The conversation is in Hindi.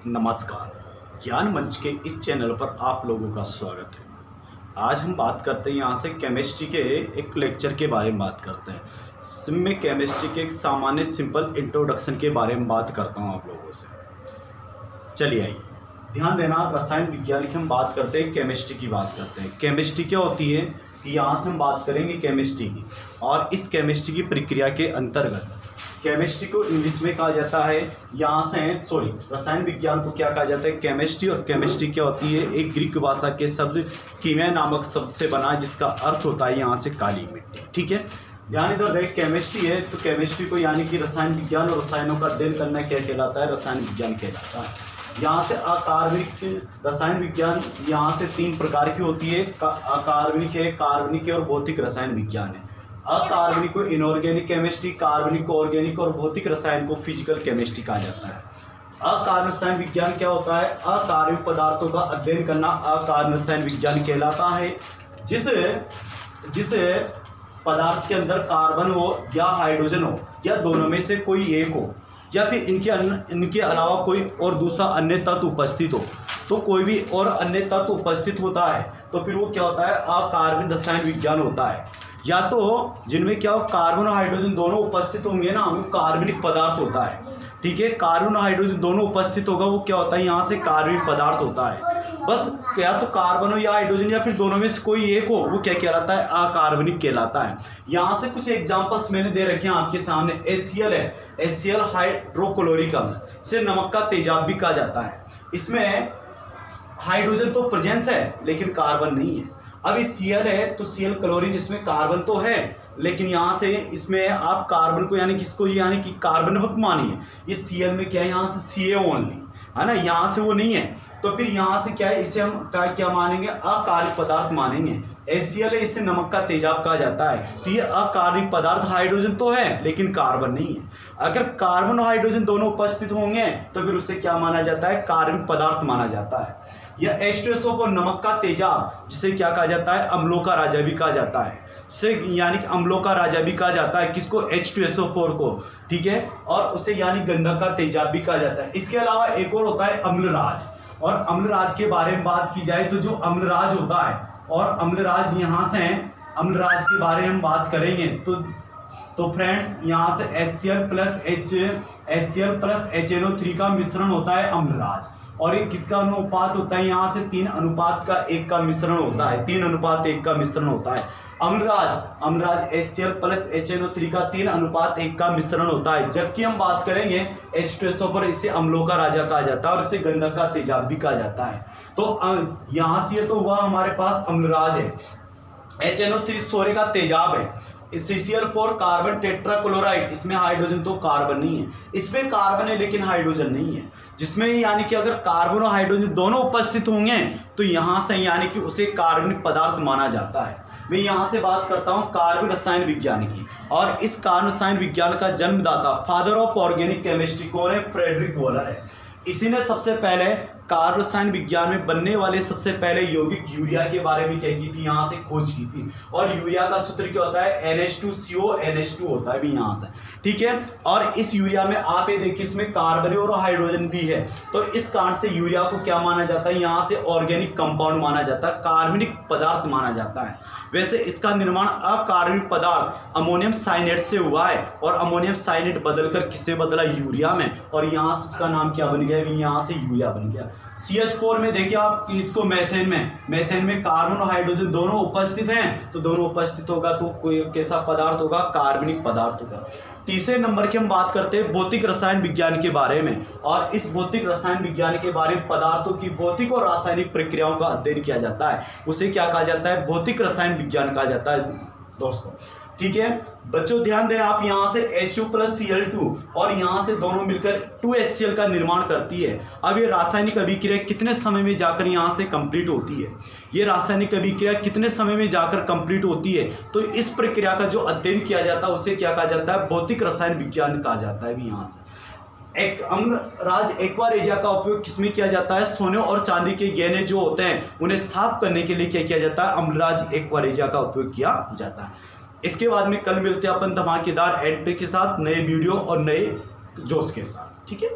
नमस्कार। ज्ञान मंच के इस चैनल पर आप लोगों का स्वागत है। आज हम बात करते हैं यहाँ से केमिस्ट्री के एक लेक्चर के बारे में बात करते हैं। इसमें केमिस्ट्री के एक सामान्य सिंपल इंट्रोडक्शन के बारे में बात करता हूँ आप लोगों से। चलिए आइए, ध्यान देना। रसायन विज्ञान की हम बात करते हैं, केमिस्ट्री की बात करते हैं। केमिस्ट्री क्या होती है कि यहाँ से हम बात करेंगे केमिस्ट्री की, और इस केमिस्ट्री की प्रक्रिया के अंतर्गत केमिस्ट्री को इंग्लिश में कहा जाता है, रसायन विज्ञान को क्या कहा जाता है, केमिस्ट्री। और केमिस्ट्री क्या होती है, एक ग्रीक भाषा के शब्द कीमिया नामक शब्द से बना है, जिसका अर्थ होता है यहाँ से काली मिट्टी। ठीक है, ध्यान इधर देख, केमिस्ट्री है तो केमिस्ट्री को यानी कि रसायन विज्ञान और रसायनों का अध्ययन करना क्या कहलाता है, रसायन विज्ञान कहलाता है। यहाँ से अकार्बनिक रसायन विज्ञान यहाँ से तीन प्रकार की होती है, अकार्बनिक है, कार्बनिक है और भौतिक रसायन विज्ञान है। अकार्बनिक को इनऑर्गेनिक केमिस्ट्री, कार्बनिक को ऑर्गेनिक और भौतिक रसायन को फिजिकल केमिस्ट्री कहा जाता है। अकार्बनिक रसायन विज्ञान क्या होता है, अकार्बनिक पदार्थों का अध्ययन करना अकार्बनिक रसायन विज्ञान कहलाता है। जिसे पदार्थ के अंदर कार्बन हो या हाइड्रोजन हो या दोनों में से कोई एक हो, या फिर इनके अलावा कोई और दूसरा अन्य तत्व उपस्थित हो, तो कोई भी और अन्य तत्व उपस्थित होता है तो फिर वो क्या होता है, अकार्बनिक रसायन विज्ञान होता है। या तो जिनमें क्या हो, कार्बन और हाइड्रोजन दोनों उपस्थित होंगे ना, वो कार्बनिक पदार्थ होता है। ठीक है, कार्बन और हाइड्रोजन दोनों उपस्थित होगा, वो क्या होता है, यहाँ से कार्बनिक पदार्थ होता है। बस या तो कार्बन हो या हाइड्रोजन या फिर दोनों में से कोई एक हो, वो क्या कहलाता है, अकार्बनिक कहलाता है। यहाँ से कुछ एग्जांपल्स मैंने दे रखे हैं आपके सामने। HCl है, HCl हाइड्रोक्लोरिक अम्ल, से नमक का तेजाब भी कहा जाता है। इसमें हाइड्रोजन तो प्रेजेंस है लेकिन कार्बन नहीं है। अब इस Cl है तो Cl क्लोरीन, इसमें कार्बन तो है लेकिन यहाँ से इसमें आप कार्बन को यानी किसको, यानी कि कार्बन मत मानिए, ये Cl में क्या है, यहाँ से Ca ओनली है ना, यहाँ से वो नहीं है। तो फिर यहाँ से क्या है, इसे हम क्या मानेंगे, अकार्बनिक पदार्थ मानेंगे। HCl है, इसे नमक का तेजाब कहा जाता है। तो ये अकार्बनिक पदार्थ, हाइड्रोजन तो है लेकिन कार्बन नहीं है। अगर कार्बन और हाइड्रोजन दोनों उपस्थित होंगे तो फिर उसे क्या माना जाता है, कार्बनिक पदार्थ माना जाता है। यह H2SO को नमक का तेजाब, जिसे क्या कहा जाता है, अम्लों का राजा भी कहा जाता है, से यानी कि अम्लों का राजा भी कहा जाता है किसको, H2SO4 को। ठीक है, और उसे यानी गंधक का तेजाब भी कहा जाता है। इसके अलावा एक और होता है अम्लराज, और अम्लराज के बारे में बात की जाए तो जो अम्लराज होता है, और अम्लराज यहाँ से है, अम्लराज के बारे में हम बात करेंगे तो फ्रेंड्स यहाँ से HCl प्लस HNO3 का मिश्रण होता है अम्लराज। और ये किसका अनुपात होता है, यहाँ से 3:1 का मिश्रण होता है, 3:1 का मिश्रण होता है। अम्लराज HCl प्लस HNO3 का 3:1 का मिश्रण होता है। जबकि हम बात करेंगे H2SO पर, इसे अम्लों का राजा कहा जाता है और इसे गंधक का तेजाब भी कहा जाता है। तो यहाँ से तो हुआ हमारे पास अम्लराज है, HNO3 सोरे का तेजाब है, CCl4 कार्बन टेट्राक्लोराइड, इसमें हाइड्रोजन तो कार्बन नहीं है, इसमें कार्बन है लेकिन हाइड्रोजन नहीं है। जिसमें यानी कि अगर कार्बन और हाइड्रोजन दोनों उपस्थित होंगे तो यहाँ से यानी कि उसे कार्बनिक पदार्थ माना जाता है। मैं यहाँ से बात करता हूँ कार्बन रसायन विज्ञान की, और इस कार्बन रसायन विज्ञान का जन्मदाता, फादर ऑफ ऑर्गेनिक केमिस्ट्री कौन है, फ्रेडरिक वॉलर है। इसी ने सबसे पहले कार्बन रसायन विज्ञान में बनने वाले सबसे पहले यौगिक यूरिया के बारे में क्या की थी, यहाँ से खोज की थी। और यूरिया का सूत्र क्या होता है, NH2CO NH2 होता है भी यहाँ से। ठीक है, और इस यूरिया में आप ये देखिए, इसमें कार्बन और हाइड्रोजन भी है। तो इस कारण से यूरिया को क्या माना जाता है, यहाँ से ऑर्गेनिक कंपाउंड माना जाता है, कार्बनिक पदार्थ माना जाता है। वैसे इसका निर्माण अकार्बनिक पदार्थ अमोनियम साइनेट से हुआ है, और अमोनियम साइनेट बदलकर किससे बदला, यूरिया में, और यहाँ से उसका नाम क्या बन गया, यहाँ से यूरिया बन गया। CH4 में देखिए आप इसको मेथेन में कार्बन और हाइड्रोजन दोनों उपस्थित हैं, तो दोनों उपस्थित होगा तो कोई कैसा पदार्थ होगा, कार्बनिक पदार्थ होगा। तीसरे नंबर की हम बात करते हैं भौतिक रसायन विज्ञान के बारे में, और इस भौतिक रसायन विज्ञान के बारे में पदार्थों की भौतिक और रासायनिक प्रक्रियाओं का अध्ययन किया जाता है, उसे क्या कहा जाता है, भौतिक रसायन विज्ञान कहा जाता है दोस्तों। ठीक है बच्चों, ध्यान दें आप, यहाँ से H2 प्लस Cl2 और यहाँ से दोनों मिलकर 2HCl का निर्माण करती है। अब ये रासायनिक अभिक्रिया कितने समय में जाकर यहाँ से कंप्लीट होती है, ये रासायनिक अभिक्रिया कितने समय में जाकर कंप्लीट होती है, तो इस प्रक्रिया का जो अध्ययन किया जाता है उसे क्या कहा जाता है, भौतिक रसायन विज्ञान कहा जाता है भी। यहाँ से एक अम्लराज एक्वारेजिया का उपयोग किसमें किया जाता है, सोने और चांदी के गहने जो होते हैं उन्हें साफ करने के लिए क्या किया जाता है, अम्लराज एक्वारेजिया का उपयोग किया जाता है। इसके बाद में कल मिलते हैं अपन धमाकेदार एंट्री के साथ, नए वीडियो और नए जोश के साथ। ठीक है।